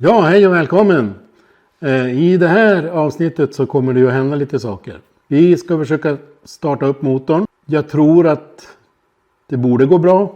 Ja, hej och välkommen! I det här avsnittet så kommer det ju att hända lite saker. Vi ska försöka starta upp motorn. Jag tror att det borde gå bra.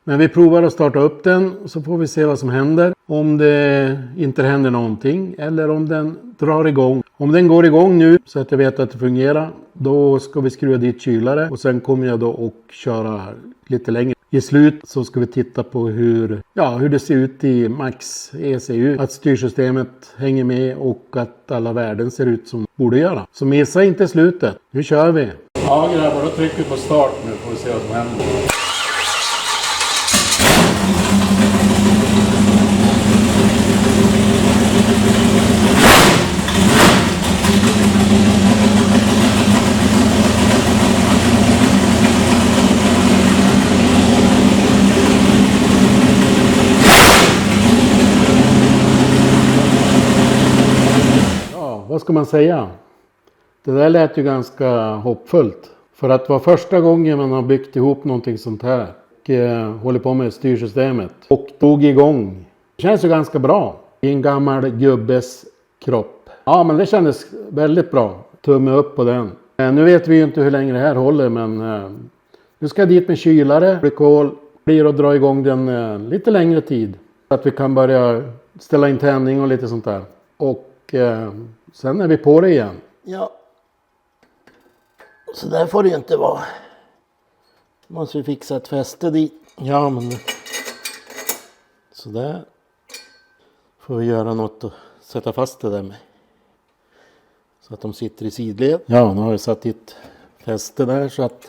Men vi provar att starta upp den så får vi se vad som händer. Om det inte händer någonting eller om den drar igång. Om den går igång nu så att jag vet att det fungerar, då ska vi skruva dit kylare. Och sen kommer jag då att köra lite längre. I slut så ska vi titta på hur det ser ut i Max ECU. Att styrsystemet hänger med och att alla värden ser ut som borde göra. Så missa inte slutet. Nu kör vi! Ja grabbar, då trycker vi på start nu får vi se vad som händer. Vad ska man säga? Det där lät ju ganska hoppfullt. För att vara första gången man har byggt ihop någonting sånt här. Och håller på med styrsystemet. Och tog igång. Det känns ju ganska bra. I en gammal gubbes kropp. Ja men det kändes väldigt bra. Tumme upp på den. Nu vet vi ju inte hur länge det här håller. Men nu ska jag dit med kylare. Glykol blir att dra igång den lite längre tid. Så att vi kan börja ställa in tändning och lite sånt där. Och sen är vi på det igen. Ja. Så där får det ju inte vara. Måste vi fixa ett fäste dit. Ja men. Så där. Får vi göra något och sätta fast det där med. Så att de sitter i sidled. Ja nu har jag satt ett fäste där så att.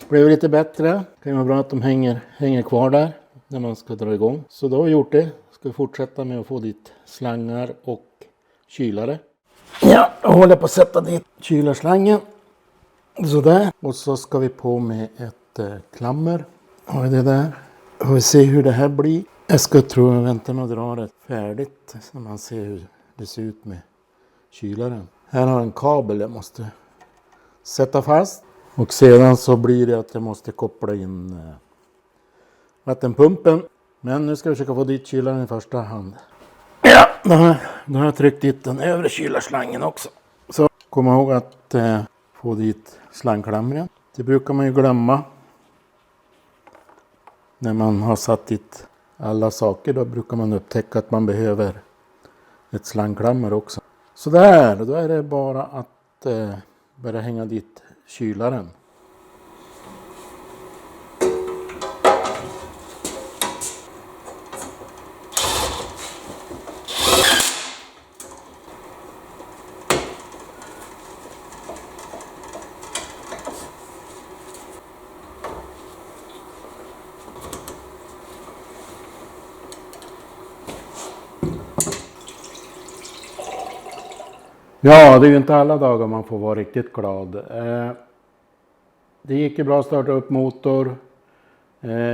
Det blir lite bättre. Det kan vara bra att de hänger kvar där. När man ska dra igång. Så då har vi gjort det. Ska vi fortsätta med att få dit slangar och kylare. Ja, jag håller på att sätta dit kylarslangen. Sådär. Och så ska vi på med ett klammer. Har vi det där. Och vi ser hur det här blir. Jag ska vänta med att dra det färdigt. Så man ser hur det ser ut med kylaren. Här har jag en kabel jag måste sätta fast. Och sedan så blir det att jag måste koppla in vattenpumpen. Men nu ska vi försöka få dit kylaren i första hand. Ja, då har jag tryckt dit den övre kylarslangen också. Så kom ihåg att få dit slangklamren. Det brukar man ju glömma. När man har satt dit alla saker då brukar man upptäcka att man behöver ett slangklammer också. Så där, då är det bara att börja hänga dit kylaren. Ja, det är ju inte alla dagar man får vara riktigt glad. Det gick ju bra att starta upp motor.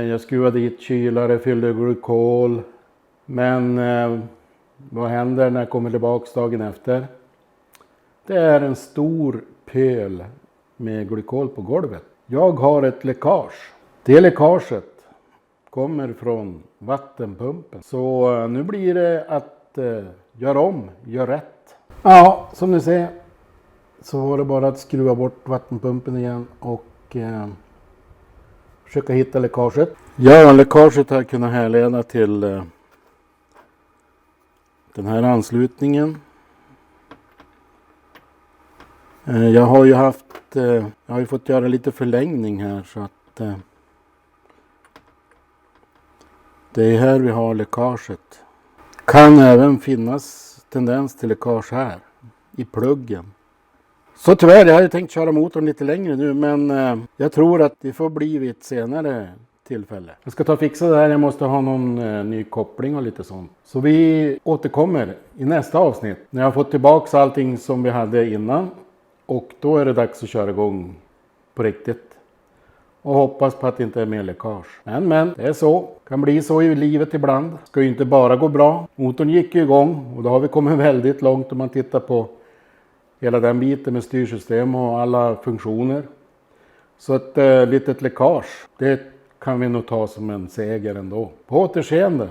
Jag skruvade dit kylare, fyllde glykol. Men vad händer när jag kommer tillbaka dagen efter? Det är en stor pöl med glykol på golvet. Jag har ett läckage. Det läckaget kommer från vattenpumpen. Så nu blir det att göra rätt. Ja, som ni ser så var det bara att skruva bort vattenpumpen igen och försöka hitta läckaget. Ja, läckaget har kunnat härleda till den här anslutningen. Jag har ju fått göra lite förlängning här så att det är här vi har läckaget. Kan även finnas tendens till läckage här i pluggen. Så tyvärr, jag hade tänkt köra motorn lite längre nu men jag tror att det får bli vid ett senare tillfälle. Jag ska ta och fixa det här, jag måste ha någon ny koppling och lite sånt. Så vi återkommer i nästa avsnitt när jag har fått tillbaka allting som vi hade innan. Och då är det dags att köra igång på riktigt. Och hoppas på att det inte är mer läckage. Men det är så. Kan bli så i livet ibland. Ska ju inte bara gå bra. Motorn gick ju igång och då har vi kommit väldigt långt om man tittar på hela den biten med styrsystem och alla funktioner. Så ett litet läckage, det kan vi nog ta som en seger ändå. På återseende!